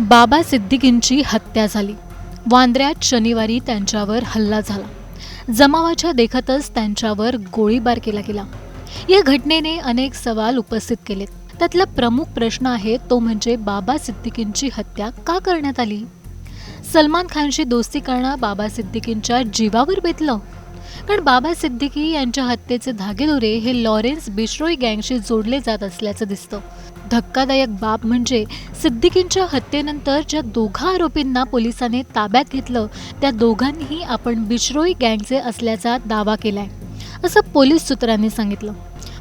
बाबा सिद्दीकींची हत्या झाली. वांद्र्यात शनिवारी त्यांच्यावर हल्ला झाला. जमावाच्या देखतच त्यांच्यावर गोळीबार केला गेला. या घटनेने अनेक सवाल उपस्थित केलेत. त्यातला प्रमुख प्रश्न आहे तो म्हणजे बाबा सिद्दीकींची हत्या का करण्यात आली? सलमान खानशी दोस्ती करणं बाबा सिद्दीकींच्या जीवावर बेतलं. कारण बाबा सिद्दीकी यांच्या हत्येचे धागेदोरे हे लॉरेन्स बिश्रोई गँगशी जोडले जात असल्याचं दिसतं. धक्कादायक बाब म्हणजे सिद्दीकींच्या हत्येनंतर ज्या दोघा आरोपींना पोलिसांनी ताब्यात घेतलं त्या दोघांनीही आपण बिश्रोई गँगचे असल्याचा दावा केलाय, असं पोलीस सूत्रांनी सांगितलं.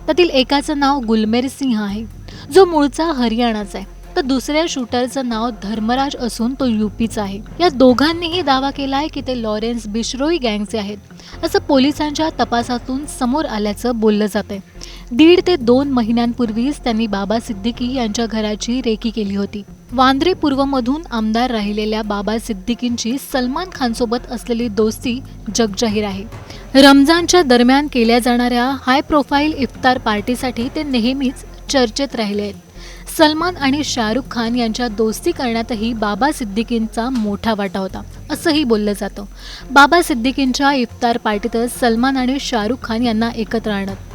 त्यातील एकाचं नाव गुलमेर सिंह आहे, जो मूळचा हरियाणाचा आहे, तर दुसऱ्या शूटरचं नाव धर्मराज असून तो यूपीचा आहे. या दोघांनीही दावा केलाय की ते लॉरेन्स बिश्रोई गँगचे आहेत, असं पोलिसांच्या तपासातून समोर आल्याचं बोललं जातंय. 1.5 ते 2 महिन्यांपूर्वीच त्यांनी बाबा सिद्दीकी यांच्या घराची रेकी केली होती. वांद्रे पूर्वमधून आमदार राहिलेल्या बाबा सिद्दीकींची सलमान खानसोबत असलेली दोस्ती जगजाहीर आहे. रमजानच्या दरम्यान केल्या जाणाऱ्या हाय प्रोफाईल इफ्तार पार्टीसाठी ते नेहमीच चर्चेत राहिले आहेत. सलमान आणि शाहरुख खान यांच्या दोस्ती करण्यातही बाबा सिद्दीकींचा मोठा वाटा होता, असंही बोललं जातं. बाबा सिद्दीकींच्या इफ्तार पार्टीतच सलमान आणि शाहरुख खान यांना एकत्र आणत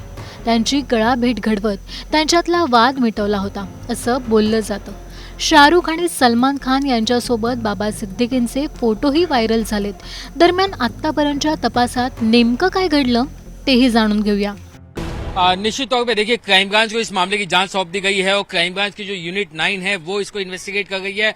त्यांची गळाभेट घडवत त्यांच्यातला वाद मिटवला होता, असं बोललं जातं. शाहरुख आणि सलमान खान यांच्यासोबत बाबा सिद्दीकींचे फोटोही व्हायरल झालेत. दरम्यान आत्तापर्यंतच्या तपासात नेमकं काय घडलं तेही जाणून घेऊया. निश्चित तौर पे देखिए क्राइम ब्रांच को इस मामले की जांच सौंप दी गई है और क्राइम ब्रांच की जो यूनिट 9 है वो इसको इन्वेस्टिगेट कर रही है.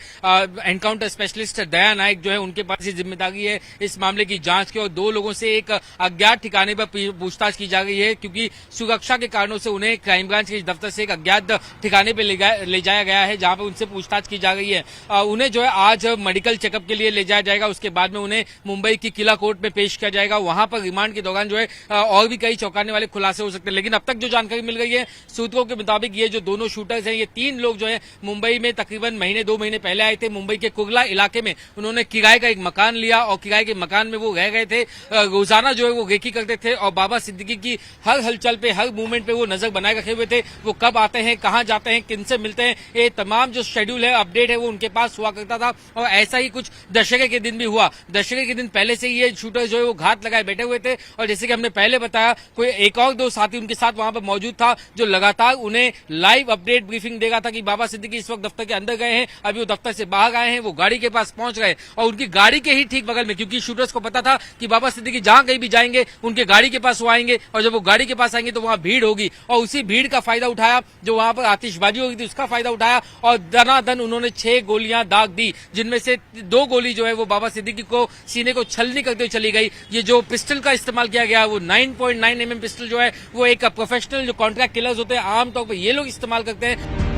एनकाउंटर स्पेशलिस्ट दया नायक जो है उनके पास ये जिम्मेदारी है इस मामले की जांच की और 2 लोगों से एक अज्ञात ठिकाने पर पूछताछ की जा रही है, क्योंकि सुरक्षा के कारणों से उन्हें क्राइम ब्रांच के दफ्तर से एक अज्ञात ठिकाने पर ले जाया गया है, जहां पर उनसे पूछताछ की जा रही है. उन्हें जो है आज मेडिकल चेकअप के लिए ले जाया जाएगा. उसके बाद में उन्हें मुंबई की किला कोर्ट में पेश किया जाएगा. वहां पर रिमांड के दौरान जो है और भी कई चौंकाने वाले खुलासे हो सकते हैं. लेकिन अब तक जो जानकारी मिल गई है सूत्रों के मुताबिक ये जो दोनों शूटर्स हैं, ये 3 लोग जो है मुंबई में तकरीबन 2 महीने पहले आए थे. मुंबई के कुर्ला इलाके में उन्होंने किराए का एक मकान लिया और किराए के मकान में वो रह गए थे. रोजाना जो है वो रेकी करते थे और बाबा सिद्दीकी की हर हलचल पे, हर मूवमेंट पे वो नजर बनाए रखे हुए थे. वो कब आते हैं, कहां जाते हैं, किनसे मिलते हैं, ये तमाम जो शेड्यूल है, अपडेट है, वो उनके पास हुआ करता था. और ऐसा ही कुछ दशहरे के दिन भी हुआ. दशहरे के दिन पहले से ये शूटर जो है वो घात लगाए बैठे हुए थे और जैसे कि हमने पहले बताया कोई एक और 2 साथी उनके साथ वहां पर मौजूद था, जो लगातार उन्हें लाइव अपडेट ब्रीफिंग देगा था कि बाबा सिद्दीकी इस वक्त दफ्तर के अंदर गए हैं, अभी वो दफ्तर से बाहर आए हैं, वो गाड़ी के पास पहुंच गए और उनकी गाड़ी के ही ठीक बगल में, क्योंकि शूटर्स को पता था कि बाबा सिद्दीकी जहां कहीं भी जाएंगे उनके गाड़ी के पास वो आएंगे और जब वो गाड़ी के पास आएंगे तो वहां भीड़ होगी और उसी भीड़ का फायदा उठाया, जो वहां पर आतिशबाजी होगी थी उसका फायदा उठाया और दनादन उन्होंने 6 गोलियां दाग दी, जिनमें से 2 गोली जो है वो बाबा सिद्दीकी को सीने को छलनी करते हुए चली गई. ये जो पिस्टल का इस्तेमाल किया गया वो 9.9 mm पिस्टल जो है वो एक प्रोफेशनल जो कॉन्ट्रैक्ट किलर्स होते हैं आमतौर पर ये लोग इस्तेमाल करते हैं.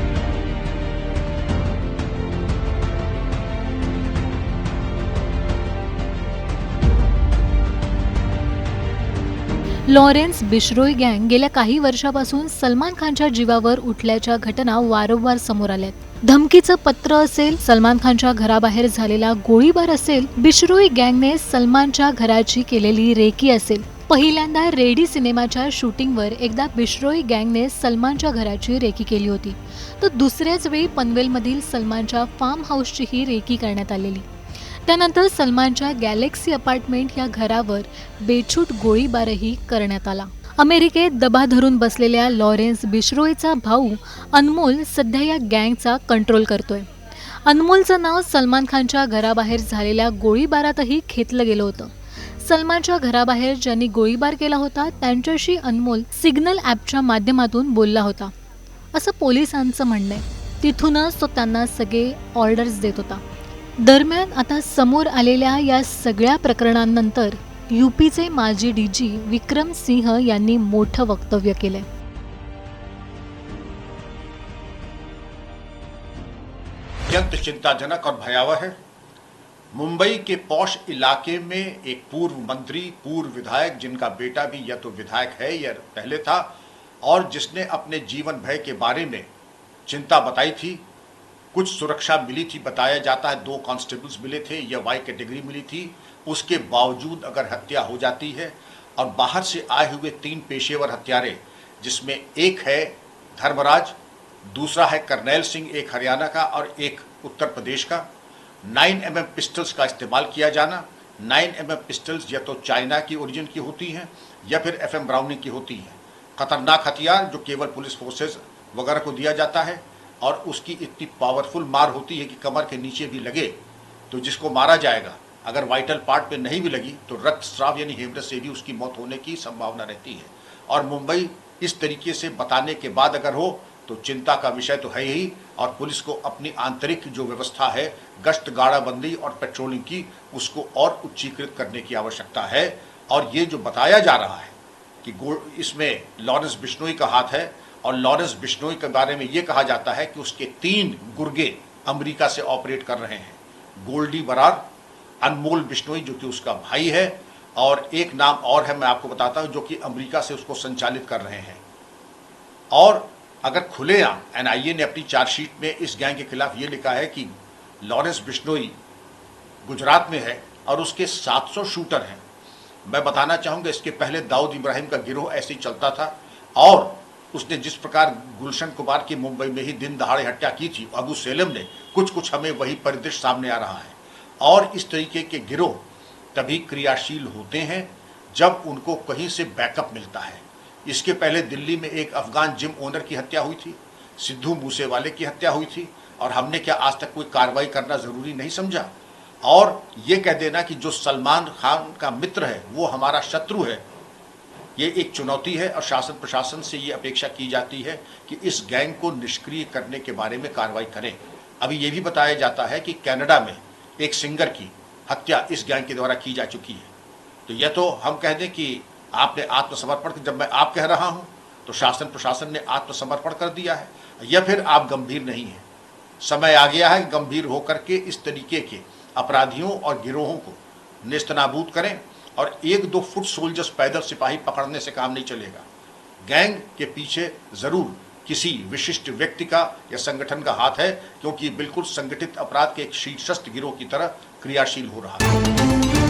लॉरेन्स बिश्रोई गँग गेल्या काही वर्षापासून सलमान खानच्या जीवावर उठल्याच्या घटना वारंवार समोर आल्यात. धमकीचं पत्र असेल, सलमान खानच्या घराबाहेर झालेला गोळीबार असेल, बिश्रोई गँगने सलमानच्या घराची केलेली रेकी असेल. पहिल्यांदा रेडी सिनेमाच्या शूटिंगवर एकदा बिश्रोई गँगने सलमानच्या घराची रेकी केली होती, तर दुसऱ्याच वेळी पनवेलमधील सलमानच्या फार्म हाऊसचीही रेकी करण्यात आलेली. त्यानंतर सलमानच्या गॅलेक्सी अपार्टमेंट या घरावर बेछूट गोळीबारही करण्यात आला. अमेरिकेत दबा धरून बसलेल्या लॉरेन्स बिश्रोईचा भाऊ अनमोल सध्या या गँगचा कंट्रोल करतोय. अनमोलचं नाव सलमान खानच्या घराबाहेर झालेल्या गोळीबारातही घेतलं गेलं होतं. सलमानच्या घराबाहेर ज्यांनी गोळीबार केला होता त्यांच्याशी अनमोल सिग्नल ॲपच्या माध्यमातून बोलला होता, असं पोलिसांचं म्हणणं आहे. तिथूनच तो त्यांना सगळे ऑर्डर्स देत होता. दरम्यान आता समोर आलेल्या या सगळ्या प्रकरणांनंतर यूपीचे माजी डीजी विक्रम सिंह यांनी मोठं वक्तव्य केलंय. अत्यंत चिंताजनक और भयावह है. मुंबई के पॉश इलाके में एक पूर्व मंत्री, पूर्व विधायक, जिनका बेटा भी या तो विधायक है या पहले था, और जिसने अपने जीवन भय के बारे में चिंता बताई थी. कुछ सुरक्षा मिली थी, बताया जाता है 2 कांस्टेबल्स मिले थे या वाई कैटेगरी मिली थी. उसके बावजूद अगर हत्या हो जाती है और बाहर से आए हुए 3 पेशेवर हत्यारे, जिसमें एक है धर्मराज, दूसरा है करनैल सिंह, एक हरियाणा का, और एक उत्तर प्रदेश का, 9mm पिस्टल्स का इस्तेमाल किया जाना। 9mm पिस्टल्स या तो चाइना की ओरिजिन की होती हैं या फिर FM ब्राउनिंग की होती हैं। खतरनाक हथियार जो केवल पुलिस फोर्सेस वगैरह को दिया जाता है और उसकी इतनी पावरफुल मार होती है कि कमर के नीचे भी लगे तो जिसको मारा जाएगा, अगर वाइटल पार्ट पे नहीं भी लगी तो रक्तस्राव यानी हेमरेज से भी उसकी मौत होने की संभावना रहती है। और मुंबई इस तरीके से बताने के बाद अगर हो तो चिंता का विषय तो है ही, और पुलिस को अपनी आंतरिक जो व्यवस्था है गश्त गाड़ाबंदी और पेट्रोलिंग की, उसको और उच्चीकृत करने की आवश्यकता है। और ये जो बताया जा रहा है कि इसमें लॉरेंस बिश्नोई का हाथ है, और लॉरेंस बिश्नोई के बारे में ये कहा जाता है कि उसके 3 गुर्गे अमेरिका से ऑपरेट कर रहे हैं। गोल्डी बरार, अनमोल बिश्नोई जो कि उसका भाई है, और एक नाम और है मैं आपको बताता हूं जो कि अमेरिका से उसको संचालित कर रहे हैं। और अगर खुलेआम NIA ने अपनी चार्जशीट में इस गैंग के खिलाफ ये लिखा है कि लॉरेंस बिश्नोई गुजरात में है और उसके 700 शूटर हैं। मैं बताना चाहूँगा इसके पहले दाऊद इब्राहिम का गिरोह ऐसे ही चलता था, और उसने जिस प्रकार गुलशन कुमार की मुंबई में ही दिन दहाड़े हत्या की थी अबू सेलम ने, कुछ हमें वही परिदृश्य सामने आ रहा है। और इस तरीके के गिरोह तभी क्रियाशील होते हैं जब उनको कहीं से बैकअप मिलता है। इसके पहले दिल्ली में एक अफगान जिम ओनर की हत्या हुई थी, सिद्धू मूसेवाले की हत्या हुई थी, और हमने क्या आज तक कोई कार्रवाई करना ज़रूरी नहीं समझा। और ये कह देना कि जो सलमान खान का मित्र है वो हमारा शत्रु है, ये एक चुनौती है, और शासन प्रशासन से ये अपेक्षा की जाती है कि इस गैंग को निष्क्रिय करने के बारे में कार्रवाई करें। अभी ये भी बताया जाता है कि कनाडा में एक सिंगर की हत्या इस गैंग के द्वारा की जा चुकी है। तो यह तो हम कह दें कि आपने आत्मसमर्पण, जब मैं आप कह रहा हूँ तो शासन प्रशासन ने आत्मसमर्पण कर दिया है, या फिर आप गंभीर नहीं हैं। समय आ गया है गंभीर होकर के इस तरीके के अपराधियों और गिरोहों को नेस्तनाबूद करें, और 1-2 फुट सोल्जर्स पैदल सिपाही पकड़ने से काम नहीं चलेगा। गैंग के पीछे जरूर किसी विशिष्ट व्यक्ति का या संगठन का हाथ है, क्योंकि बिल्कुल संगठित अपराध के एक शीर्षस्थ गिरोह की तरह क्रियाशील हो रहा है।